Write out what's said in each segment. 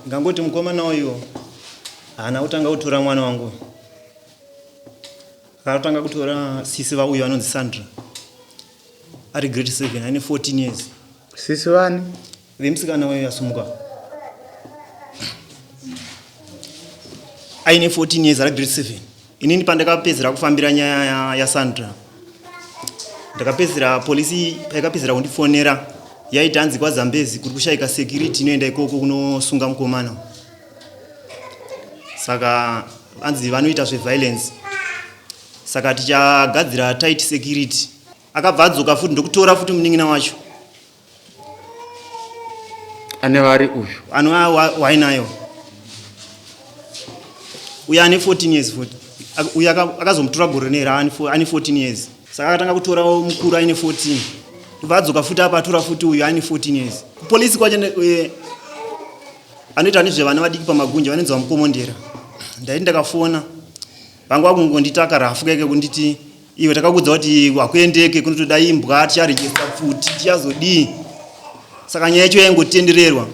ngangoti mukomana uyu haana kutanga kutora mwana wangu. Akatanga kutora sisi vauyu anonzi Sandra. Ari grade 7 ane 14 years. Sisi vani? Vemusikana wayo yasumuka. Aine 14 years ari grade 7. Inini pandakapedzera kufambira nyaya ya Sandra. Ndakapedzera polisi yakapedzera kundifonera. Yaita anzi kwa Zambezi kuti kushaika security inoenda ikoko kunosunga mukomana. Saka anzi vanoita zveviolence. Saka tichagadzira tight security. Akabva adzoka futi ndokutora futi munin'ina wacho. Ane vari uyu? Ano wainayo. Uya ane 14 years futi. Uya akazomutora gore nera ane 14 years. Saka akatanga kutora mukuru aine 14. Kubva adzoka futi apa atora futi uyu ane 14 years. Polisi kwacho anoita nezvevana vadiki pamagunja vanenzi vamukomondera. Ndaiti ndakafona. Vangu vakungonditaka rafu keke kunditi iwe takakudza kuti wakuendeke kunotoda imbwa ticharegister futi tichazodii. Saka nyaya yacho yaingotendererwa.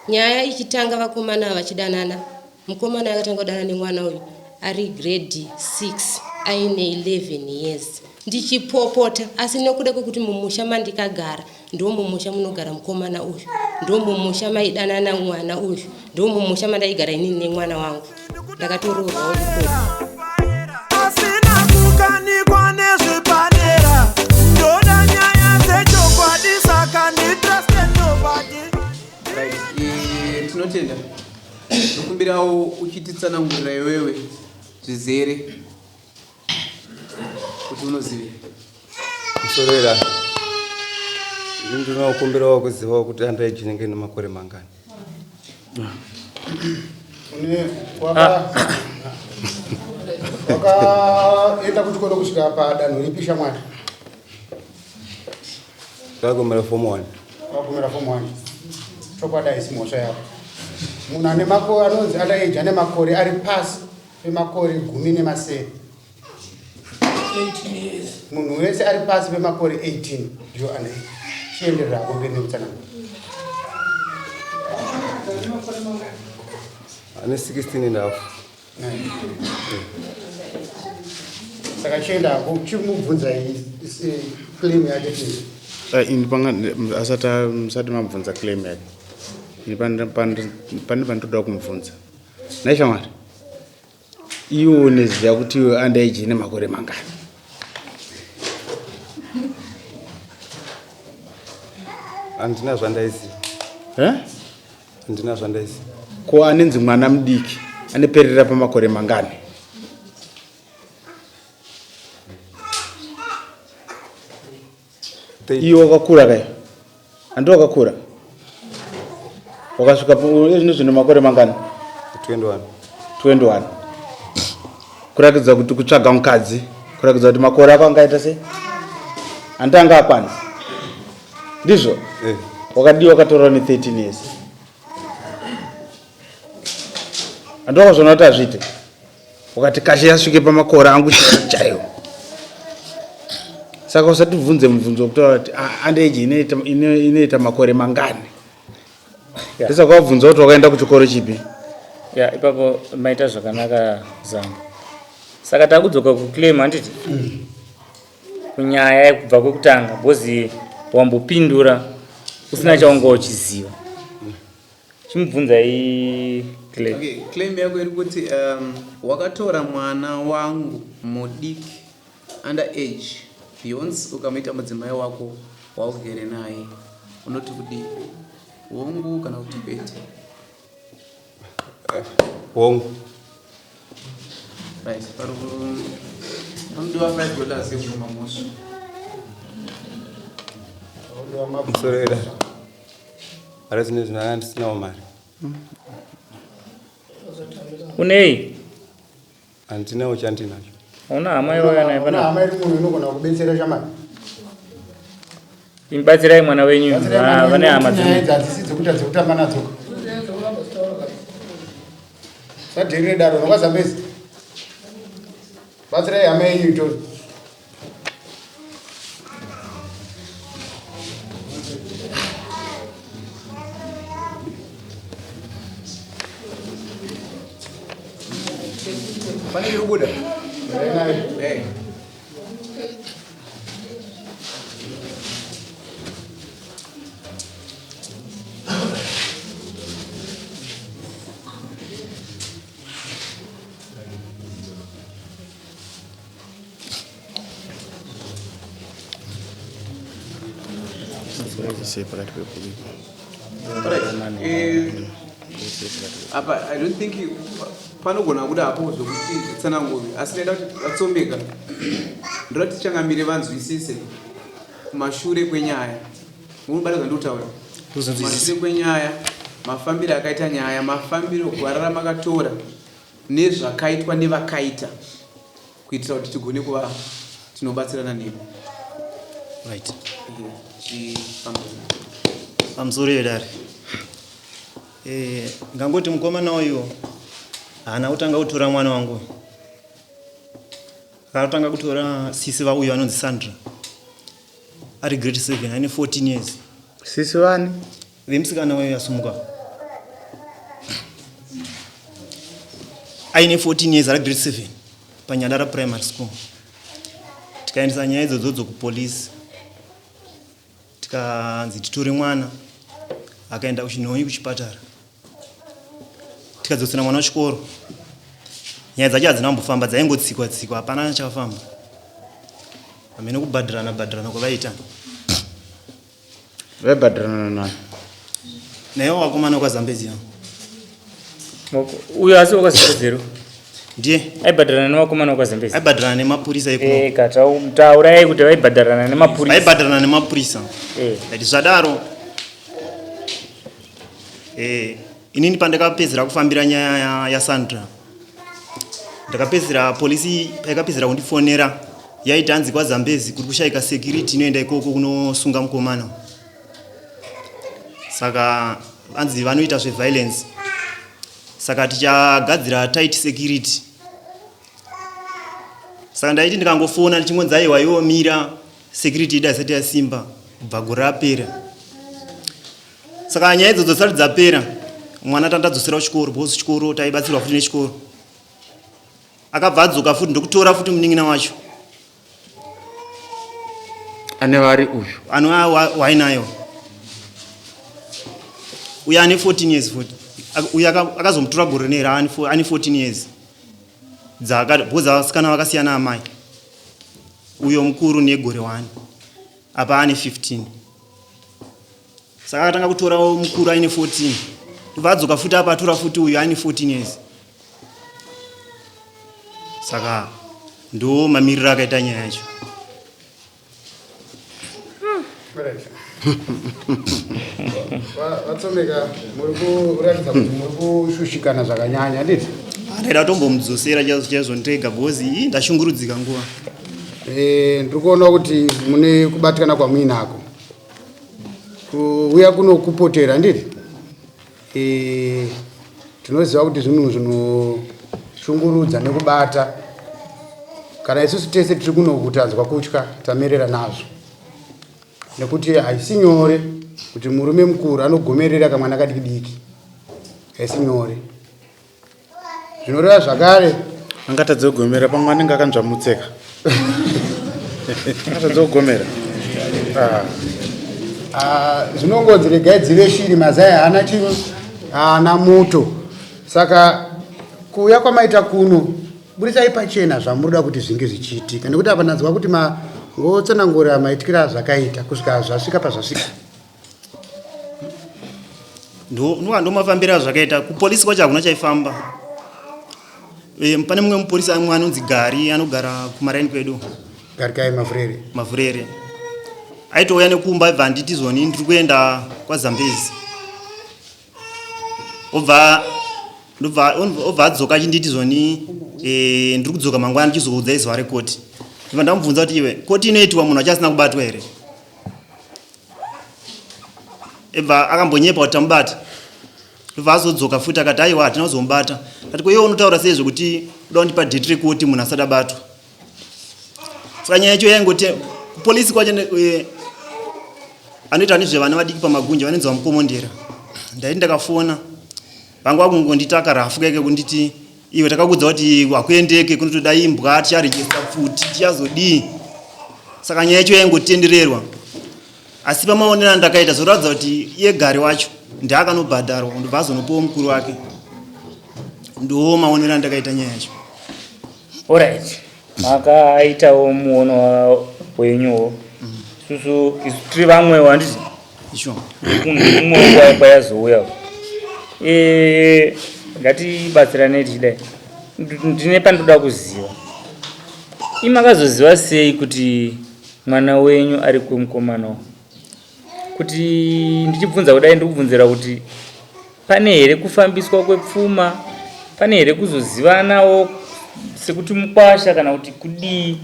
Nyaya ichitanga vakomana vachidanana. Mukomana akatanga kudana nemwana uyu ari grade 6 aine 11 years. Ndichipopota asi nokuda kwekuti mumusha mandikagara ndo mumusha munogara mukomana uyu, ndo mumusha maidanana mwana uyu, ndo mumusha mandaigara inini nemwana wangu. Ndakatororwa asina kukanikwa nezvipanera ndoda nyaya dzechokwadi saka nditrusted nobody. Tinotenda nokumbirawo uchititsanangurira iwewe zvizere kuti unozive kusorera. Ndinokumbirawo kuzivawo kuti underage inenge ine makore mangani. Wakaenda kuchikoro kusvika padanho ripi shamwari? Ndakagumira form 1. Wakagumira form 1. Chokwadi haisi mhosva yako. Munhu ane makore anonzi underage ane makore ari pasi pemakore 17. 18 years. Munhu wese ari pasi pemakore 18 ndiyo underage. Chienderera kumberi nekutsanangura. Ane 16 and a half. Saka chienda kuchimubvunza claim yake chii? Ini musati mabvunza claim yake. Ini pane pandoda kumubvunza. Naishamwari, iwo uneziva kuti iwe underage ine makore mangani? Handina zvandaisiya. Handina zvandaisiya. Ko anenzi mwana mudiki aneperera pamakore mangani? Iwe wakakura kaya? Andi wakakura? Wakasvika zvino zvino makore mangani? 21. 21. Kurakidza kuti kutsvaga mukadzi, kurakidza kuti makore ako angaita sei? Andanga akwana. Ndizvo? Wakadiwa wakatorawo ne 13 years. Andokazvona kuti azviite. Wakati kashe yasvike pamakore angu chaiwo. Saka usati bvunze mubvunzo kutaura kuti underage inoita makore mangani. Saka wabvunza kuti wakaenda kuchikoro chipi? Ya ipapo maita zvakanaka zangu. Saka takudzoka kuclaim handiti? Kunyaya kubva kwekutanga bozi wambopindura usina chaunga uchiziva. Chimubvunza claim. Okay, claim yako iri kuti wakatora mwana wangu mudiki underage beyonce ukamuita mudzimai wako waugere naye unoti kudi hongu kana kuti bete? Hongu. Right, $5 yekumamoso. Kusorera. Harazine zvinanga ndisinawo mari. Unei? Handinawo chandinacho. Una hama iwayo naye pana? Hama iri munhu inogona kubetsera shamari. Imbatsirai mwana wenyu vane hama dzine. Dzisi dzekuita dzekutamba nadzo. Sadhirire daro nokazambezi. Batsirai hama yenyu itori. Pane kubuda. Eh. Apa I don't think panogona kuda hapo zvokuti tsananguri asi neda kuti vatsombeka ndoti tichangamire vanzwisise kumashure kwenyaya munobatirwa ndotaura kumashure kwenyaya mafambiro akaita nyaya mafambiro kuvarara makatora nezvakaitwa nevakaita kuitira kuti tigone kuva tinobatsirana nemo right pamusoro yedare ngangoti mukomana uyu haana kutanga kutora mwana wangu, akatanga kutora sisi vauyu anonzi Sandra ari grade 7 aine 14 years. Sisi vani vemusikana wayo yasumuka aine 14 years ari grade 7 panyandara primary school. Tikaendesa nyaya idzodzo kupolisi tikanzi titore mwana, akaenda kuChinhonyi kuchipatara, tikadzosera mwana wachikoro. Nyaya dzacho hadzina kumbofamba, dzaingotsikwa tsikwa, hapana chakafamba. Hamene kubhadharana kwavaita. vaibhadharana nani? Naiwo wakomana kwaZambezi. Uyo asi wakazambezero ndiye aibhadharana nevakomana vakazambezi, aibhadharana nemapurisa iko. Taurai kuti vaibhadharana nemapurisa. Vaibhadharana nemapurisa. Ati zvadaro inini pandakapedzera kufambira nyaya yaSandra, ndakapedzera polisi yakapedzera kundifonera yaiti hanzi kwaZambezi kuri kushaika security inoenda ikoko kunosunga mukomana. Saka hanzi vanoita zveviolence, saka tichagadzira tight security. Saka ndaiti ndikangofona ndichingonzi aiwa iwo mira security ida isati yasimba kubva gore rapera. Saka nyaya idzodzo dzisati dzapera, mwana tandadzosera kuchikoro, bosi chikoro taibatsirwa futi nechikoro. Akabva adzoka futi ndokutora futi munin'ina wacho. Ane vari uyu? Ano wainayo. Uya ane 14 years futi. Uya akazomutora gore nera ane 14 years. Bhoza vasikana vakasiyana amai. Uyo mukuru negore 1. Apa ane 15. Saka akatanga kutora mukuru aine 14. Vadzoka futi apa atora futi uyu ane 14 years. Saka ndo mamiriro akaita nyaya yacho. Vatsombeka muri kuratidza kuti muri kushushikana zvakanyanya nditi? Ndaida tombomudzosera chaizvo ndega bhozi ndashungurudzika nguva. Ndiri kuona kuti mune kubatikana kwamuinako. Kuuya kuno kupotera nditi? Tinoziva kuti zvinhu zvinoshungurudza nekubata. Kana isusu tese tiri kuno kutanzwa kutya tamerera nazvo. Nekuti haisi nyore kuti murume mukuru anogomerera kamwana kadiki diki. Haisi nyore. Zvinoreva zvakare angatadze kugomera pamwe anenge akanzva mutseka. Angatadze kugomera. Zvinongodzi regai dzive shiri mazai haana chino haana moto. Saka kuuya kwamaita kuno budisai pachena zvamurida kuti zvinge zvichiitika, nekuti apa ndinzwa kuti ngotsanangura maitikira zvakaita kusvika zvasvika pazvasvika. Ndomafambira zvakaita kupolisi kwacho hakuna chaifamba. Pane mumwe mupolisi amwe anonzi Gari anogara kumaraini kwedu. Gari kai Mavurere. Mavurere. Aitouya nekumba ibva nditi zoni ndiri kuenda kwaZambezi. Obva adzoka achinditi zoni ndiri kudzoka mangwana ndichizoudza izuva rekoti. Ndibva ndamubvunza kuti iwe koti inoitwa munhu achasina kubatwa here? Ebva akambonyepa kuti tamubata. Ndibva azodzoka futi akati aiwa hatina kuzomubata. Ndati ko iwe unotaura seizvo kuti uda kundipa date rekoti munhu asati abatwa. Saka nyaya yacho yaingoti kupolisi kwacho anoita nezvevana vadiki pamagunja vanonzi vamukomondera. Ndaiti ndakafona vangu vakungondita karafu keke kunditi iwe takakudza kuti akuendeke kunotoda imbwa ticharejesta futi tichazodii. Saka nyaya yacho yaingotendererwa. Asi pamaonera ndakaita zoratidza kuti iye gari wacho ndaakanobhadharwa ndobva azonopiwa mukuru wake. Ndo maonera ndakaita nyaya yacho. Alright. Makaitawo muono wenyuwo. Susu tiri vamwe wanditi. Isho. Umwe kwayazouya. Ngatibatsirane tidai. Ndine pandoda kuziva. Imakazoziva sei kuti mwana wenyu ari kumukomana? Kuti ndichibvunza kudai ndikubvunzira kuti pane here kufambiswa kwepfuma, pane here kuzozivanawo sekuti mukwasha kana kuti kudii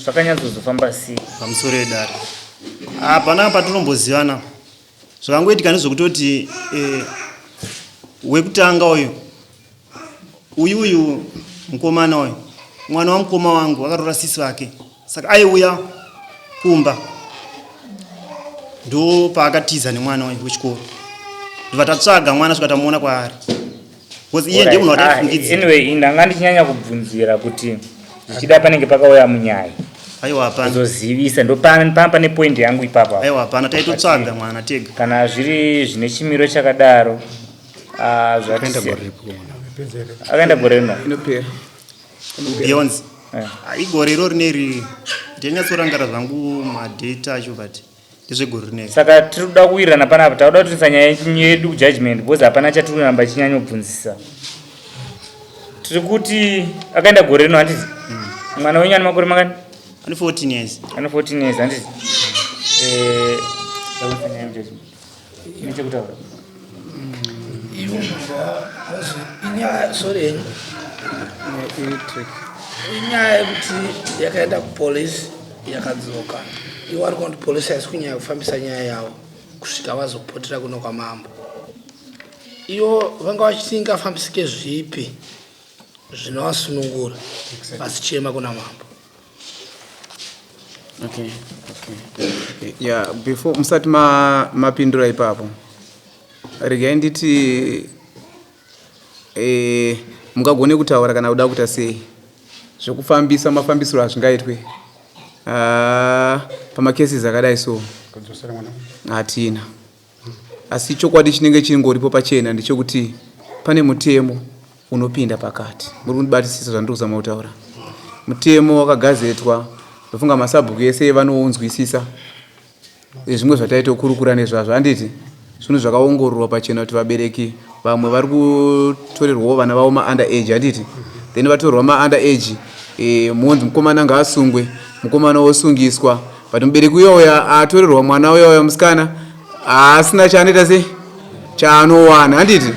zvakanyatsozofamba sei pamusoro edare. Hapana patinombozivana. Zvakangoitika nezvokutoti wekutanga uyu mukomana uyu mwana wamukoma wangu akatora sisi wake. Saka aiuya kumba ndo paakatiza nemwana uyu wechikoro. Ndobva tatsvaga mwana svika tamuona kwaari. Because iye ndiye munhu wataifungidza. Anyway, ndanga ndichinyanya kubvunzira kuti zvichida panenge pakauya munyaya. Aiwa hapana. Kuzozivisa ndo pane point yangu ipapa. Aiwa hapana taitotsvaga mwana tega. Kana zviri zvine chimiro chakadaro akaenda gore rino inopera Beyonce. Igore iro rineri ndinyatsorangara zvangu madata acho but ndezvegore rineri. Saka tiri kuda kuwirirana panapa takuda kutoisa nyaya yedu kujudgment because hapana chatiri kuramba chinyanya kubvunzisa. Tiri kuti akaenda gore rino handiti? Mwana wenyu ane makore makani? Ane 14 years. Ane 14 years handiti? Takuisa nyaya yejudgment. Nechekutaura. Inyaya yekuti yakaenda kupolisi yakadzoka. Iwo vari kuti polisi haisi kunyanya kufambisa nyaya yavo kusvika vazopotera kuno kwamambo. Iwo vanga vachiti ingafambisike zvipi zvinovasunungura vazichema kuna mambo. Okay. Yeah, before musati mapindura ipapo. Regai nditi mungagone kutaura kana kuda kuita sei zvekufambisa mafambisiro azvingaitwe pamakesi akadai so hatina. Asi chokwadi chinenge chingoripo pachena ndechekuti pane mutemo unopinda pakati. Muri kundibatisisa zvandiri kutaura. Mutemo wakagazetwa ndofunga masabhuku ese vanounzwisisa. Zvimwe zvataitokurukura nezvazvo handiti zvinhu zvakaongororwa pachena kuti vabereki vamwe vari kutorerwawo vana vavo ma-under age handiti. Then vatorerwa ma-under age monzi mukomana ngaasungwe, mukomana osungiswa, but mubereki uyoya atorerwa mwana uyoya musikana asina chaanoita sei chaanowana handiti.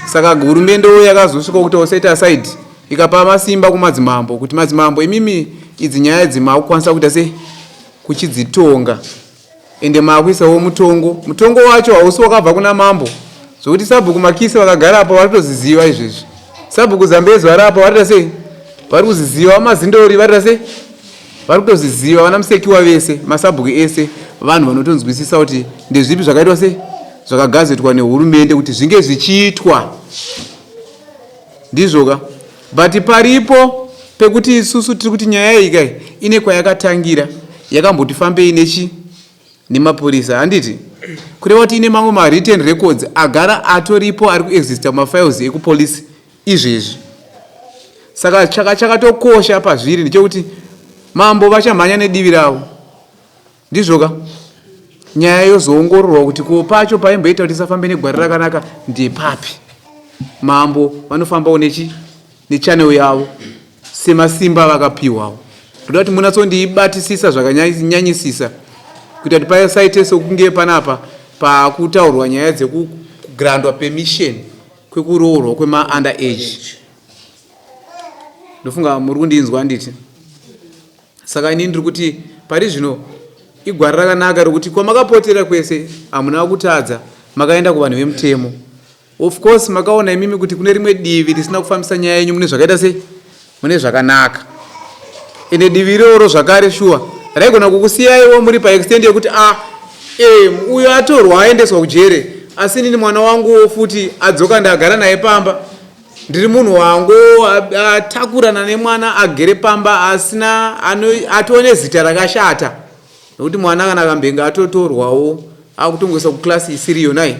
Saka hurumende yakazosvika kuti oset aside ikapa masimba kumadzimambo kuti madzimambo imimi idzi nyaya dzimakukwanisa kuita sei kuchidzitonga. Ende maakuisawo mutongo wacho hausi wakabva kuna mambo zvokuti sabhuku makisi vakagara apo vari kutoziziva izvezvi. Sabhuku zambezi vari apo varita sei vari kuziziva. Mazindori varita sei vari kutoziziva. Vana musekiwa vese masabhuku ese vanhu vanotonzwisisa kuti ndezvipi zvakaitwa sei zvakagazetwa nehurumende kuti zvinge zvichiitwa ndizvoka. But paripo pekuti isusu tiri kuti nyaya iyi ine kwayakatangira yakambotifambei nemapurisa handiti. Kureva kuti ine mamwe ma-written records agara atoripo ari kuexista mumafiles ekupolisi izvezvi. Saka chakatokosha pazviri ndechekuti mambo vachamhanya nedivi ravo ndizvoka. Nyaya yozoongororwa kuti ko pacho paimboita kuti isafambe negwari rakanaka ndepapi. Mambo vanofambawo nechannel yavo semasimba vakapiwawo. Ndoda kuti munatsondiibatisisa zvakanyanyisisa kuti ati pasaite sokunge panapa pakutaurwa nyaya dzekugranndwa permission kwekuroorwa kwema-under age. Ndofunga muri kundinzwa handiti. Saka ini ndiri kuti pari zvino igwari rakanaka rokuti kwamakapotera kwese hamuna kutadza makaenda kuvanhu vemutemo. Of course makaona imimi kuti kune rimwe divi risina kufambisa nyaya yenyu mune zvakaita sei mune zvakanaka. Ende divi iroro zvakare shuwa raigona kukusiyaiwo muri paextend yekuti uyo atorwa aendeswa kujere asi nini mwana wangu futi adzoka ndagara naye pamba ndiri munhu wangu atakurana nemwana agere pamba asina atione zita rakashata nokuti mwana kana akambenga atotorwawo akutongoisa kuklasi isiri yonai.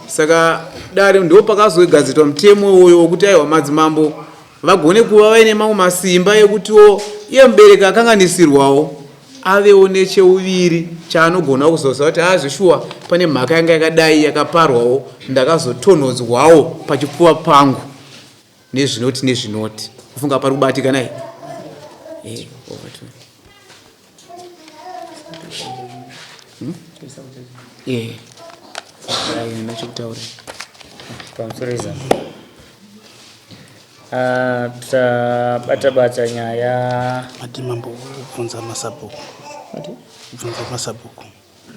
Saka dare ndo pakazogadzirwa mutemo uyo wokuti aiwa madzimambo vagone kuva vaine mamwe masimba ekutiwo iye mubereki akanganisirwawo avewo necheuviri chaanogona kuzoziva kuti azvishuwa pane mhaka yanga yakadai yakaparwawo ndakazotonhodzwawo pachipfuva pangu nezvinoti kufunga pari kubatikana nachokutaura pamusoreza tabata nyaya madzimambo kubvunza masabhuku kubvunza masabhuku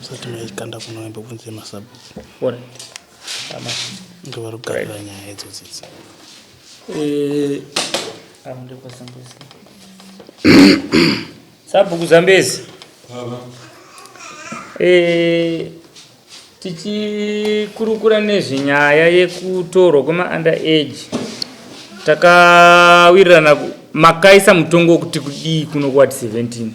usati maikanda kunoemba kubvunza masabhuku ndovari kugarira nyaya idzodzidzi. sabhuku zambezi tichikurukura nezvenyaya yekutorwa kwema-underage takawirirana makaisa mutongo wekuti kudii kuno kuwati 17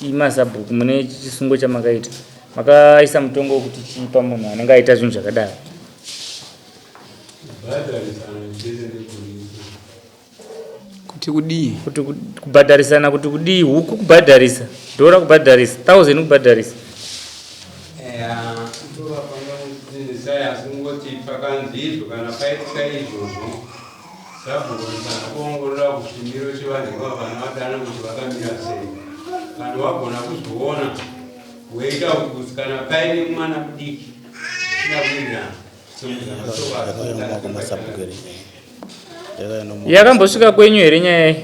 imasabhuku mune chisungo chamakaita makaisa mutongo wekuti chipa munhu anenge aita zvinhu zvakadaro kuti kudii kuti kubhadharisana kuti kudii huku kubhadharisa dhora kubhadharisa 1000 kubhadharisa asingoti pakanzizvo kana paitika izvozvo sabhukurisana kuongorora kushumiro chevanhema vana vadana kuti vakamira sei kana wagona kuzoona weita kuti kana paine mwana mudiki chinakuirirana yakambosvika kwenyu here nyaya iyi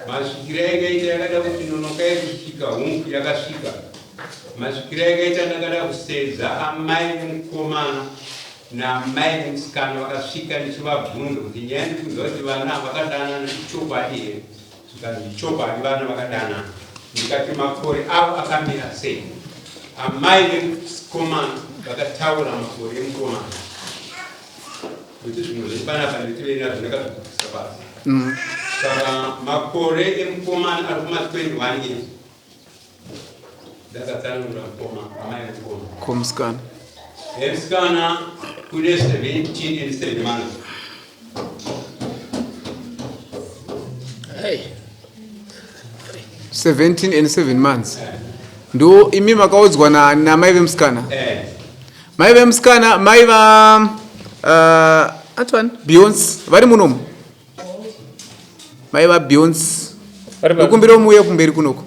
masvikiro yakaita yakada kuti nonoka yekusvika hungu yakasvika masvikiro yakaita ndakada kusedza amai nemukomana namai nemusikana vakasvika ndichivabvunza kuti nyaya ndikuziva kuti vana vakadanana ichokwadi here zvikanzi ichokwadi vana vakadanana ndikati makore avo akamira sei amai nemukomana vakataura makore emukomana kuti zvinhu zvepanapa nditivei nazvo ndakazvibvisa pasi saka makore emukomana ari kuma-21 years ndakatsanangura mukoma amai nemukomana komusikana emusikana kune 17 and 7 months. Hey. 17 and 7 months. Ndo imi makaudzwa na mai vemusikana. Mai vemusikana mai va atwan Beyonce vari munomu. Mai va Beyonce. Ukumbira umuye kumberi kunoko.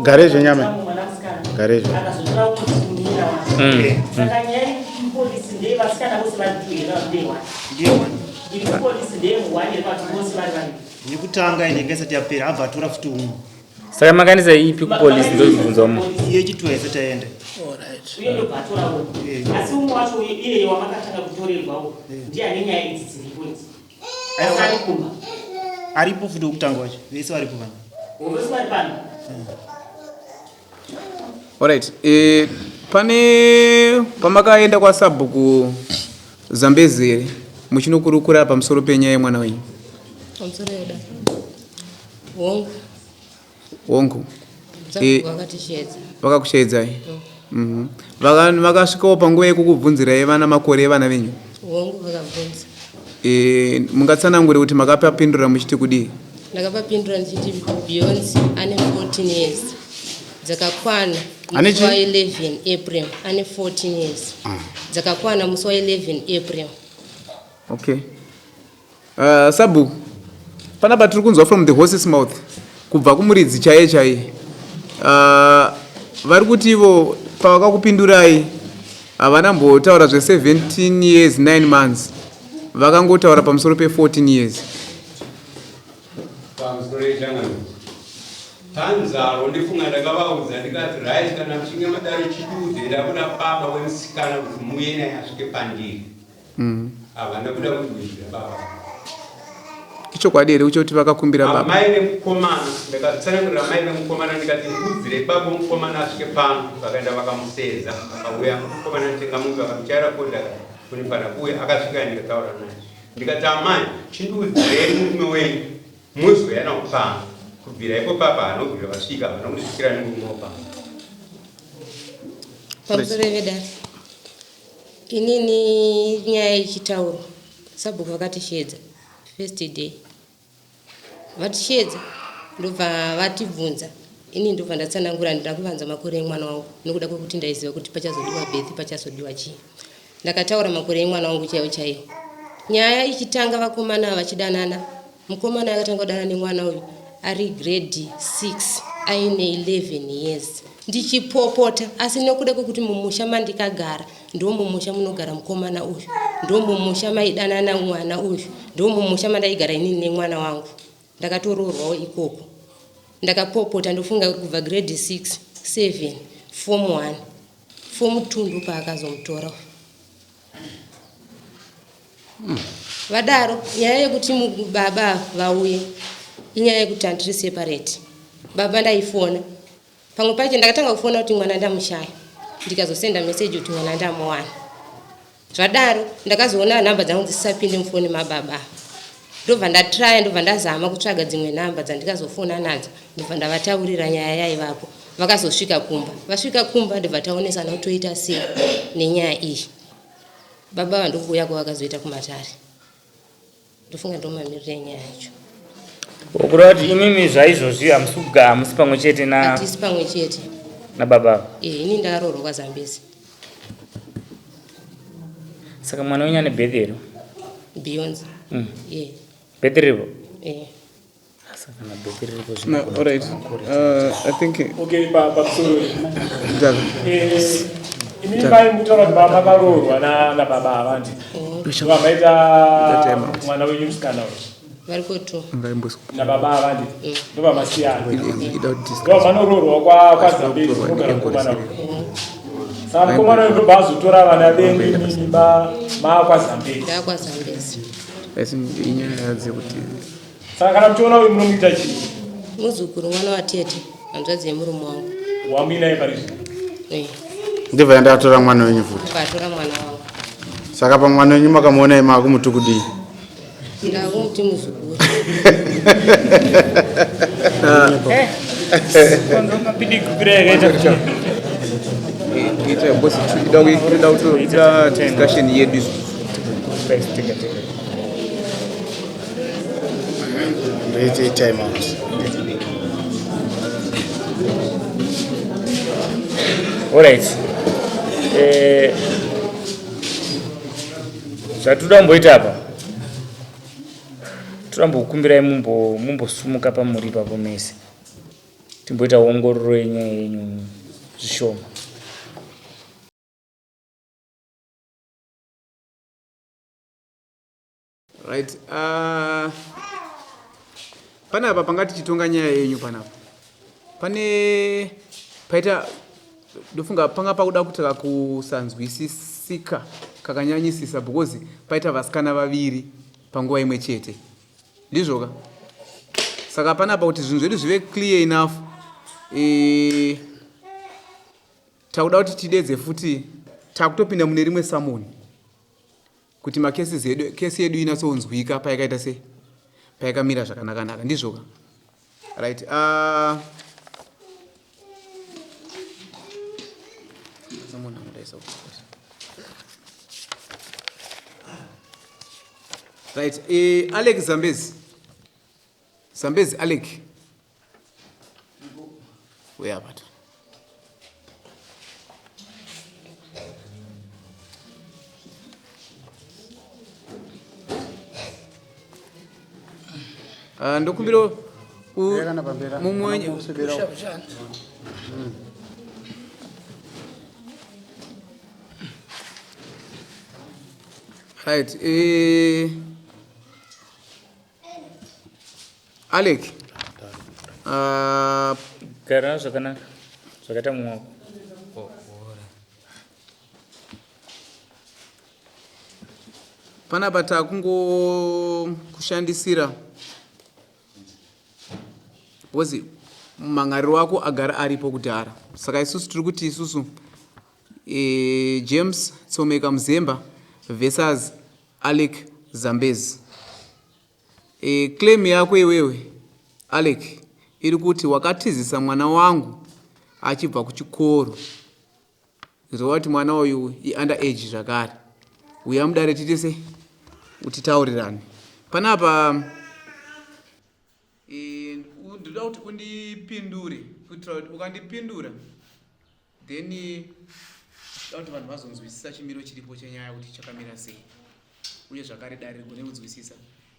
Garejo nyame. Garejo. Nikutanga inenge isati yapera abva atora futi umwe. Saka makanisa ipi kupolisi ndozvibvunza umwe. Iye chitwese taenda. Alright. Uyo batora wo. Asi umwe wacho ile wamakatanga kutorerwawo. Ndiani nyaya idzi dziripo idzi. Ari kumba. Aripo futi ukutanga wacho. Vese vari kuvana. Vese vari pano. Alright. Pane pamakaenda kwa sabhuku Zambezi muchinokurukura pamusoro penyaya yemwana wenyu. Pamusoro yoda. Wongo. Wongo. Vakatishedza. Vakakushedza. Vakasvikawo panguva yekukubvunzirai vana makore evana venyu. Wongo vakabvunza. Mungatsanangure kuti makapapindura muchiti kudii? Ndakapapindura ndichiti Beyonce ane 14 years. Dzakakwana musi wa 11 April ane 14 years. Dzakakwana musi wa 11 April. Okay. Sabu, panapa tiri kunzwa from the horse's mouth kubva kumuridzi chaiye. Vari kuti ivo pavakakupindurai havana mbotaura zve 17 years 9 months. Vakangotaura pamusoro pe 14 years. Pamusoro yechangano. Panzaro ndifunga ndakavaudza ndikati right kana muchinge madare chiduze ndakuda baba wemusikana kuti muye naye asvike pandiri. Ava ndakuda kuti muitira baba. chichokwadi here uchoti vakakumbira baba amai vemukomana ndakatsanangurira amai vemukomana ndikati ndiudzire baba mukomana asvike pano vakaenda vakamuseza akauya mukomana nditenga munhu vakamuchaira kodha kune pana kuya akasvika ndikataura naye ndikati amai chindiudzirei murume wenyu muzoyana pano kubvira ipo papa hanogwira vasvika vanomusvikira nemurume pano pamusoro vedare inini nyaya yechitauro sabhuku vakatishedza first day vatishedza ndobva vatibvunza ini ndobva ndatsanangura ndida kuvanza makore emwana wangu nokuda kwekuti ndaiziva kuti pachazodiwa bethi pachazodiwa chii ndakataura makore emwana wangu chaiwo chaiwo nyaya ichitanga vakomana vachidanana mukomana akatanga kudana nemwana uyu ari grade 6 aine 11 years ndichipopota asi nokuda kwekuti mumusha mandikagara ndo mumusha munogara mukomana uyu ndo mumusha maidanana mwana uyu ndo mumusha mandaigara inini nemwana wangu ndakatoroorwawo ikoko ndakapopota ndofunga kubva grade 6 7 form 1 form 2 ndo paakazomutora vadaro nyaya yekuti baba vauye inyaya yekuti handiri separate baba ndaifona pamwe pacho ndakatanga kufona kuti mwana ndamushaya ndikazosenda meseji kuti mwana ndamuwana zvadaro ndakazoona nhamba dzangu dzisisapinde mufoni mababa ndobva ndatraya ndobva ndazama kutsvaga dzimwe nhamba dzandikazofona nadzo ndobva ndavataurira nyaya yaivapo vakazosvika kumba vasvika kumba ndobva taonesana kuti toita sei nenyaya iyi baba vandokuuya kwavakazoita kumatare ndofunga ndomamirira nyaya yacho kureva kuti imimi zvaizvozvi hamusi pamwe chete hatisi pamwe chete nababa ini ndaroorwa kwazambezi saka mwana wenyu ane bhethi here beyonce bhethi riripo saka na bhethi riripo I think ini mai mutaura kuti baba varoorwa nababa avandi vamaita mwana wenyu musikana uyu varikoto nababa avandi ndovamasiya ndovamanoororwa kwazambezi kugara mukomana uyu saka mukomana uyu ndobva azotora vana venyu mimba maakwazambezi ndakwazambezi inyaya dzekuti saka kana muchiona uyu munomuita chii muzukuru mwana watete hanzvadzi yemurume wangu wamuinaye parizvi ndibva ndatora mwana wenyu futi ukatora mwana wangu saka pamwana wenyu makamuona imakumuti kudii ndakumuti muzukuru mapidikupira yakaita ita bosi tinoda kutoita discussion yedu ndoite time out alright zvatoda kumboita apa toda kumbokumbirai mumbosumuka pamuri ipapo mese timboita ongororo yenyaya yenyu zvishoma right panapa panga tichitonga nyaya yenyu panapa paita ndofunga panga pakuda kutaka kusanzwisisika kakanyanyisisa because paita vasikana vaviri panguva imwe chete ndizvoka saka panapa kuti zvinhu zvedu zvive clear enough takuda kuti tidedze futi takutopinda mune rimwe samoni kuti kesi yedu inatsonzwika payakaita sei payakamira zvakanaka ndizvoka right right Alec Zambezi Alec where about ndokumbira mumwe right Alec gara zvakanaka zvakaita mumwako panapa takungo kushandisira because mangariro ako agara aripo kudhara. Saka isusu tiri kuti isusu James Tsomeka Mzemba versus Alec Zambezi. Claim yako iwewe Alec iri kuti wakatizisa mwana wangu achibva kuchikoro. Zova kuti mwana uyu underage zvakare. Uya mudare titese utitaurirane. Panapa ndoda kuti undipindure kuitira kuti ukandipindura then kuti vanhu vazonzwisisa chimiro chiripo chenyaya kuti chakamira sei uye zvakare dare rigone kunzwisisa.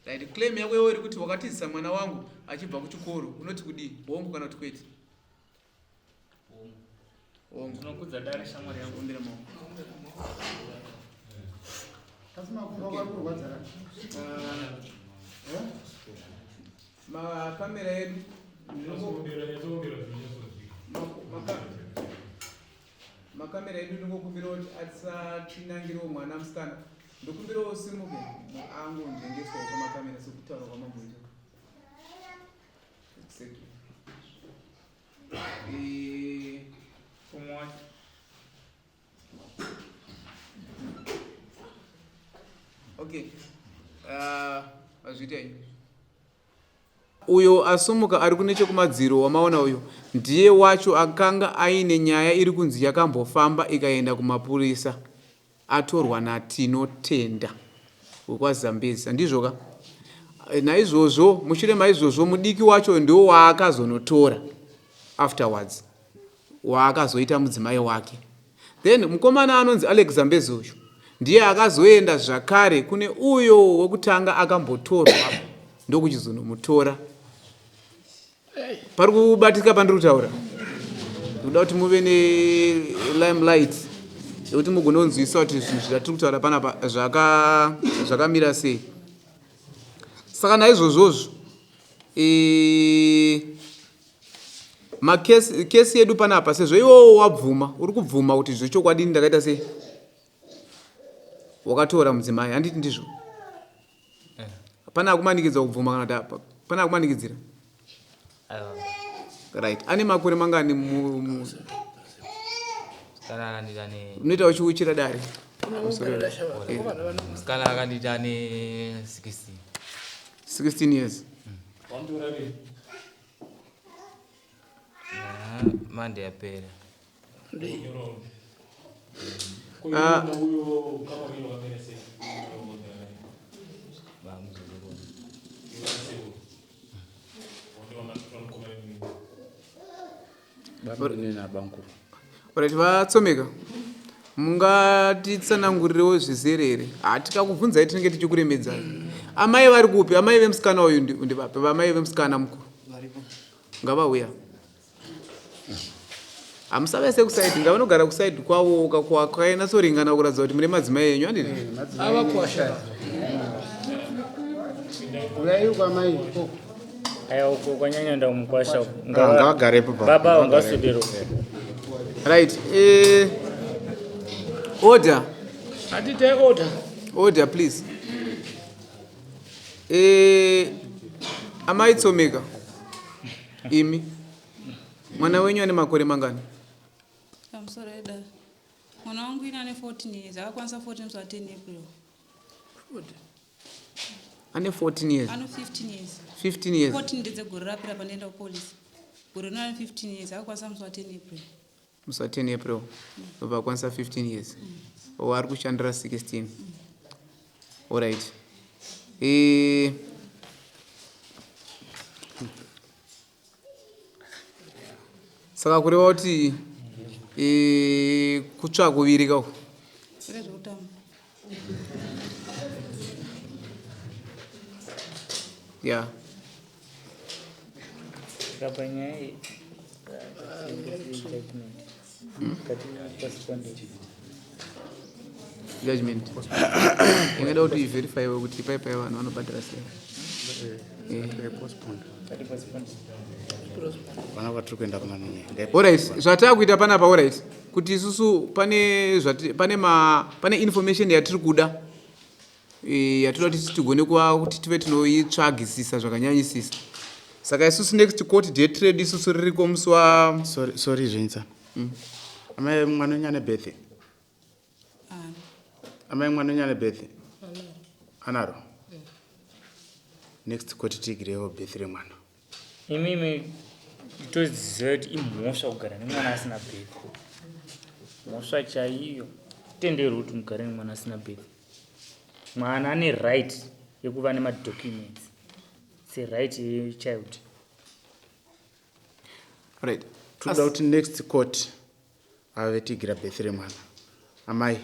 Right, claim yako iwewe iri kuti wakatizisa mwana wangu achibva kuchikoro unoti kudii? Hongu kana kuti kwete? Hongu. Unokudza dare shamwari yangu kumbira maoko. Makamera yedu makamera yedu ndingokumbira kuti atisatsinangirawo mwana musikana ndokumbirawo simuke angonjengeswawo kwamakamera sekutaura kwamamboita okay azviitai uyo asumuka ari kunechekumadziro wamaona uyo ndiye wacho akanga aine nyaya iri kunzi yakambofamba ikaenda kumapurisa atorwa natinotenda wekwazambezi ndizvoka. Naizvozvo mushure maizvozvo mudiki wacho ndio waakazonotora afterwards waakazoita mudzimai wake. Then mukomana anonzi Alex Zambezi uyu ndiye akazoenda zvakare kune uyo wekutanga akambotorwa ndokuchizonomutora. Pari kubatika pandiri kutaura ndoda kuti muve nelimelight yekuti mugone kunzwisisa kuti zvinhu zvatiri kutaura panapa zvakamira sei. Saka naizvozvozvo kesi yedu panapa sezvo iwowo wabvuma uri kubvuma kuti zvechokwadi ndakaita sei wakatora mudzimai handiti ndizvo? Pana kumanikidza kubvuma kana kuti pana kumanikidzira? Right. Ane makore mangani unoita uchiuchira dare? Musikana akandita ane 16 years. Mande yapera. Alright, Vatsomeka mungatitsanangurirewo zvizerere. Hatikakubvunzai tinenge tichikuremedzai. Amai vari kupi? Amai vemusikana uyu ndivapi? Amai vemusikana mukuru ngavauya. Hamusavese kusaidi, ngavanogara kusaidi kwavo kwakainatsoringana kuratidza kuti mune madzimai enyu handiti? Avakwasha. Uyai kwamai. Aya uko kwanyanya ndamukwasha. Ngavagarepo baba wangasudiro. Right. Order. Atite order. Order, please. Amai Tsomeka. Imi. Mwana wenyu ane makore mangani? I'm sorry, Dad. Mwana wangu ine 14 years. Akakwanisa 14 mwezi wa 10 April. Ane 14 years. Ano 15 years. 15 years. 14 ndedze gore rapira panenda kupolisi. Gore no 15 years. Akakwanisa mwezi wa 10 April. Mwezi wa 10 April. Baba akakwanisa 15 years. Wari kushandira 16. All right. Saka kureva kuti kutsva kuvirika uku. Yeah. Judgment. Ingada kuti verify kuti paipai vanhu vanobhadhara sei. Alright, zvatakuita panapa alright. Kuti isusu pane information yatiri kuda. Yatoda kuti tigone kuti tive tinoitsvagisisa zvakanyanyisisa. saka isusu next court date trade isusu ririko musi wa sorry zvinza amai mwana unyane birthday amai mwana unyane birthday anaro next court tigirewo birthday remwana imimi toziziva kuti imhosva kugara nemwana asina birthday mhosva chaiyo tenderwi kuti mugare nemwana asina birthday mwana ane right yekuva nemadocuments right yechild right toda kuti next court ave tigira birthday remwana amai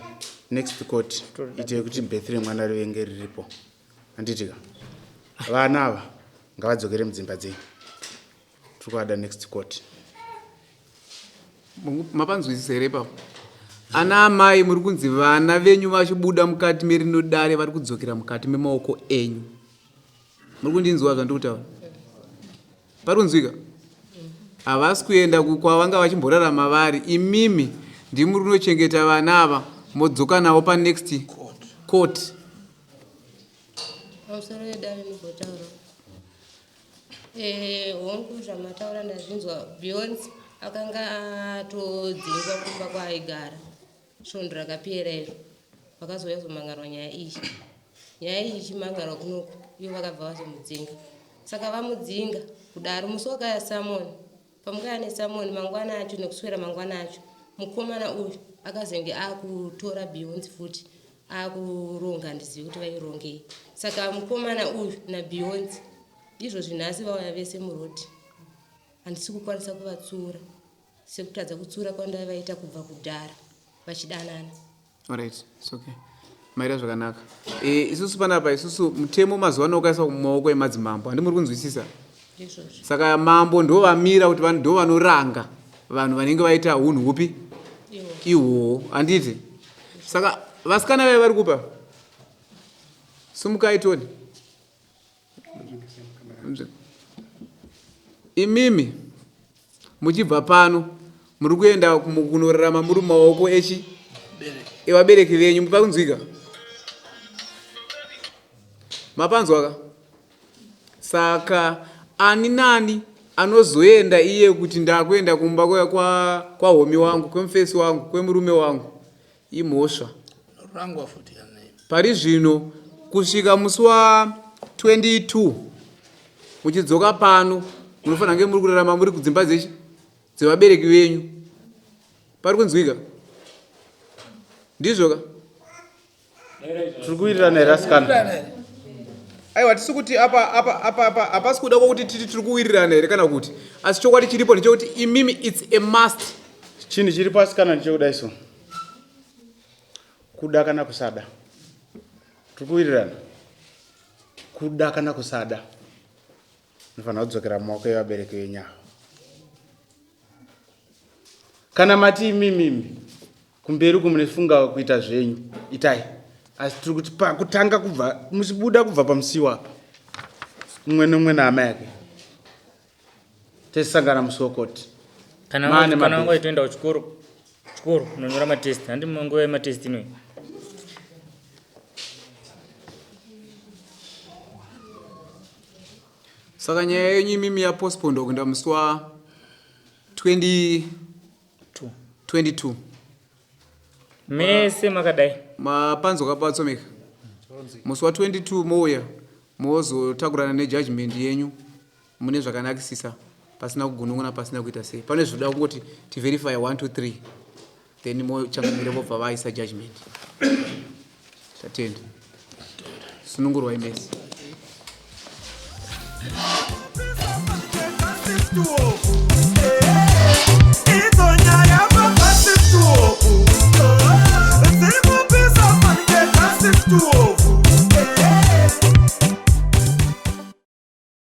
next court ite kuti birthday remwana rivenge riripo anditika vana ava ngavadzokere mudzimba dzenyu tiri kuada next court mapanzwisisa here ipapo ana amai muri kunzi vana venyu vachibuda mukati merino dare vari kudzokera mukati memaoko enyu muri kundinzwa zvandiri kutaura pari kunzwika havasi kuenda kwavanga vachimborarama vari imimi ndimuri kunochengeta vana ava modzoka navo panext court pamusoro wedare nibhotaura hongu zvamataura ndazvinzwa beyonce akanga atodzingwa kumba kwaaigara svondo rakapera izvo vakazouya zomangarwa nyaya iyi ichimangarwa kunoku iyo vakabva vazomudzinga saka vamudzinga kudaro musi wakaya samoni pamukaya nesamoni mangwana acho nekuswera mangwana acho mukomana uyu akazenge akutora beyonce futi akuronga ndizivi kuti vairongei saka mukomana uyu nabeyonce izvo zvinhasi vauya vese murodi handisi kukwanisa kuvatsura sekutadza kutsura kwandavaita kubva kudhara vachidanana. Alright, it's okay. Maira zvakanaka. Isusu panapa isusu mutemo mazuva ano ukaisa mumaoko emadzimambo handi muri kunzwisisa. Saka mambo ndo vamira kuti vanhu ndo vanoranga vanhu vanenge vaita hunhu hupi ihwo handiti. Saka vasikana vaya vari kupa sumukai toni imimi muchibva pano muri kuenda kunorarama muri maoko evabereki venyu muri kunzwika mapanzwaka. Saka ani nani anozoenda iye kuti ndakuenda kumba kwa homi wangu kwemufesi wangu kwemurume wangu imhosva pari zvino kusvika musi wa 22 muchidzoka pano munofanira kunge muri kurarama muri kudzimba dzevabereki venyu pari kunzwika ndizvoka tiri kuwirirana here asikana. Aiwa tisi kuti apa hapasi kuda kwokuti titi tiri kuwirirana here kana kuti asi chokwadi chiripo ndechekuti imimi its a must. Chinhu chiri pasi kana ndichokuda iso kuda kana kusada tiri kuwirirana kuda kana kusada munofanira kudzokera mumaoko evabereki venyu kana mati imimimi kumberi uku munefunga kuita zvenyu itai asi tiri kuti pakutanga kubva musibuda kubva pamusiwa mumwe nomwe naama yake tesangana musi wokoti kana wanga toenda kuchikoro unonyora matesti handi manguva yematesti inoyi saka nyaya yenyu imimi yapostponed kuenda musi wa 22 mese makadai mapanzo kapatsomeka musi wa 22 mouya mozotakurana nejudgment yenyu mune zvakanakisisa pasina kugunun'una pasina kuita sei pane zvoda kungoti tiverify 1 2 3 then mochangamire mobva vaisa judgment tatenda sunungurwa imesi.